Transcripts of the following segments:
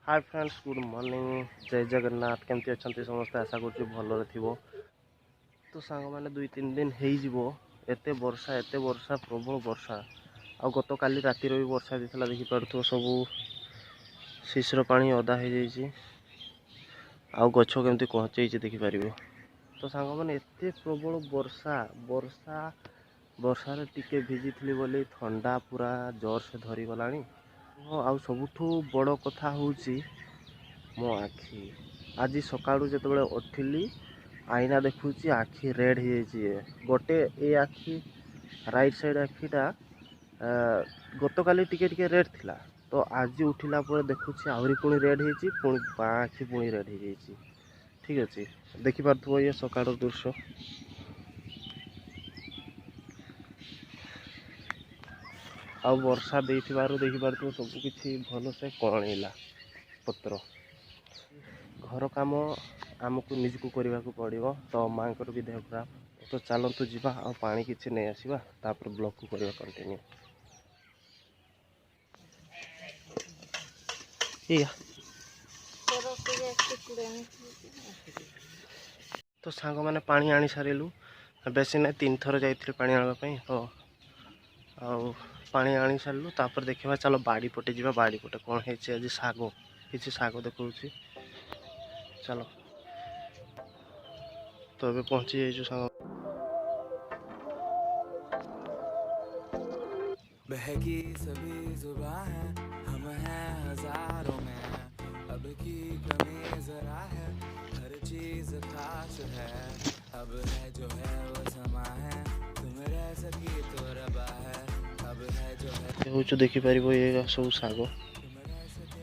Hi friends, good morning, जय जगन्नाथ। केमती अच्छा समस्ते, आशा करूँ भलरे थी। तो सांग मैंने 2-3 दिन एते वर्षा प्रबल वर्षा। आ गत काली रातिर भी वर्षा देता देखिपु सबू शिशर पानी अदा हो जाइए। आ गछ केमती कचे देखिपर। तो सांग मैंने एते प्रबल वर्षा वर्षा वर्षार टिके भिजी थी बोली थंडा पूरा जोर से धरीगला। आ सबुठू बड़ कथा हूँ मो आखि। आज सका जो उठिली आईना देखुची आखि रेड हो जाइए। गोटे ए आखि राइट साइड आखिटा गत काली टिके रेड थिला। तो आज उठिला पर देखुची आहरी पुणी रेड होती, पुणी बाँ आखि पुणी रेड हो जाइए। ठीक अच्छे, देखिपु ये सका दृश्य। आ वर्षा देखिपु सबकि भलसे कणला पत्र। घर काम आमको निजको करने को पड़ो। तो माँ भी देह खराब। तो चलतु जा पा कि नहीं आसवा, तापर ब्लॉग को करवा कंटिन्यू। तो सांग मैंने पानी आनी सारू बेसी ना 3 थर जाइए पानी आनापी। तो पानी आनी सारू तापर देखा चलो बाड़ी पटे जा। बाड़ी पटे कौन है आज शाग किसी शाग देखा। चलो तो ये पहुँची जाइए सांग। बहकी सभी जुबां है, हम हैं हजारों में, अब की कमी जरा है, हर चीज खास है, अब है जो है वो समा है, तुम रह सकी तो रबा है, अब है जो है देखिपर ये सब शाग। तुम रह सके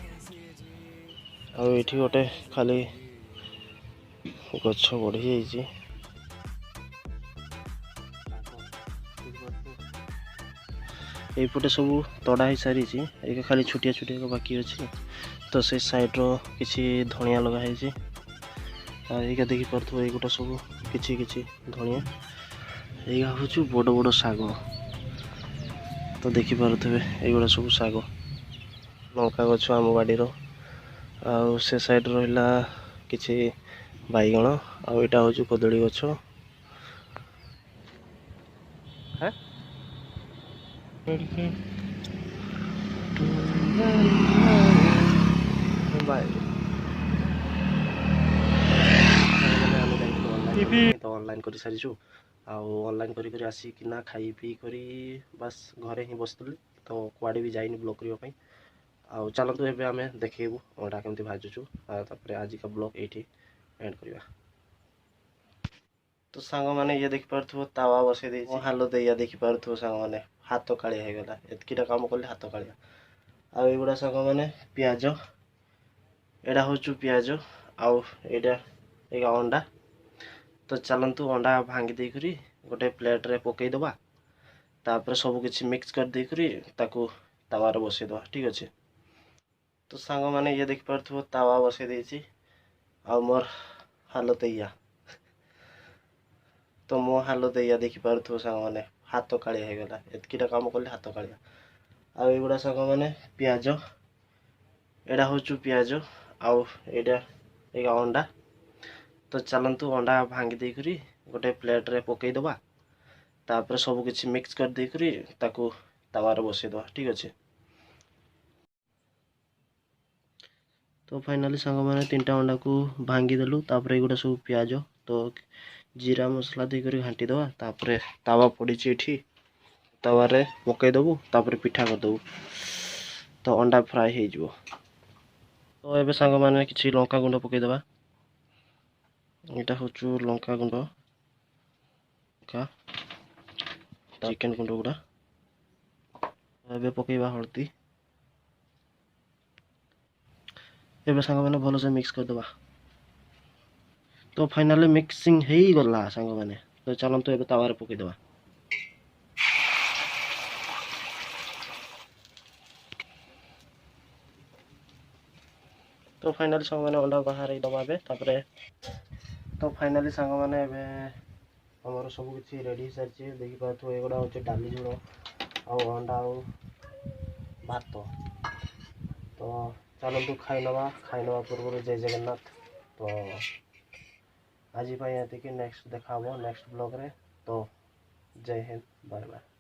ऐसी जी, आठी गोटे खाली गछ बढ़ी जाइए। यपटे सब तड़ा हो सारी एक खाली छुटिया छुटिया बाकी अच्छी। तो से साइड्र किसी धनिया लगाई। ये देखिपु ये गोटे सब किसी किसी धनिया। ये हूँ बड़ बड़ शाग। तो देखिपे ये सब शाग लंका गछ आम बाड़ी से साइड रहा किसी बैगण। आईटा हूँ कदली गछ। तो ऑनलाइन कर सारी ऑनलाइन कर आसिकिना खाई पी कर बस घरे ही बसुली। तो कुआड़े भी जाइनि ब्लॉग करने। आउ चलतु एवं आम देखू अंडा केमती भाजुचु। आज का ब्लॉग ये एंड करवा। तो सांग मैंने ये देखिपु तावा बसई दे हालत या देखिपु सांग मैंने हाथ कालिया हो गला। एतकीटा काम कले हाथ कालिया। आईगुड़ा सांग मैंने पियाज एड़ा हूँ पियाज आउ एटा एक अंडा। तो चलतु अंडा भांगी देकर गोटे प्लेट रे पकईदबा। तापर सब किसी मिक्स कर देकर ताकू तावार बसईदबा। ठीक अच्छे। तो सांग मैंने ये देखिपु तावा बसई देछि। आ मोर हालत या। तो मो हालत या देखिपु सांग मैंने हाथ कालिया हो गला। एतकीटा काम कले हाथ कालिया। आईगुड़ा सांग मैंने पियाज एड़ा हूँ पियाज आउ एटा एक अंडा। तो चलतु अंडा भांगी देकर गोटे प्लेट रे पकईदबा। तापर सब किसी मिक्स कर देकर ताकू तावार बसईदबा। ठीक अच्छे। तो फाइनाली सांग मैंने 3टा अंडा को भांगी देलु। तापर एगुड़ा सब पियाज तो जीरा मसला देकर घाटी दवा। तापर तावा पड़ी ये तावारे पकईदेबू। तापर पिठा करदेबू। तो अंडा फ्राए हो। तो ये सांग मैंने किसी लंका गुंड पकईदबा। यहाँ हूँ लंका गुंड का चिकेन गुंड गुड़ा ए पकईवा हल्दी। एबे सांग मैंने भल से मिक्स करदबा। तो फाइनाली मिक्सिंग हो गला सांग मैंने। तो चलतु एबे तावारे पकईदबा। तो फाइनाली सांग मैंने अंडा बाहर दबा ए। तो फाइनाली सांग मैंने आमर सब किसी रेडी सारी देखिपु। एगुड़ा हूँ डाली झोल आ अंडा आ भात। तो तो चलतु खाई नवा पूर्व जय जगन्नाथ। तो आज ये नेक्स्ट देखा नेक्स्ट ब्लॉग रे। तो जय हिंद, बाय बाय।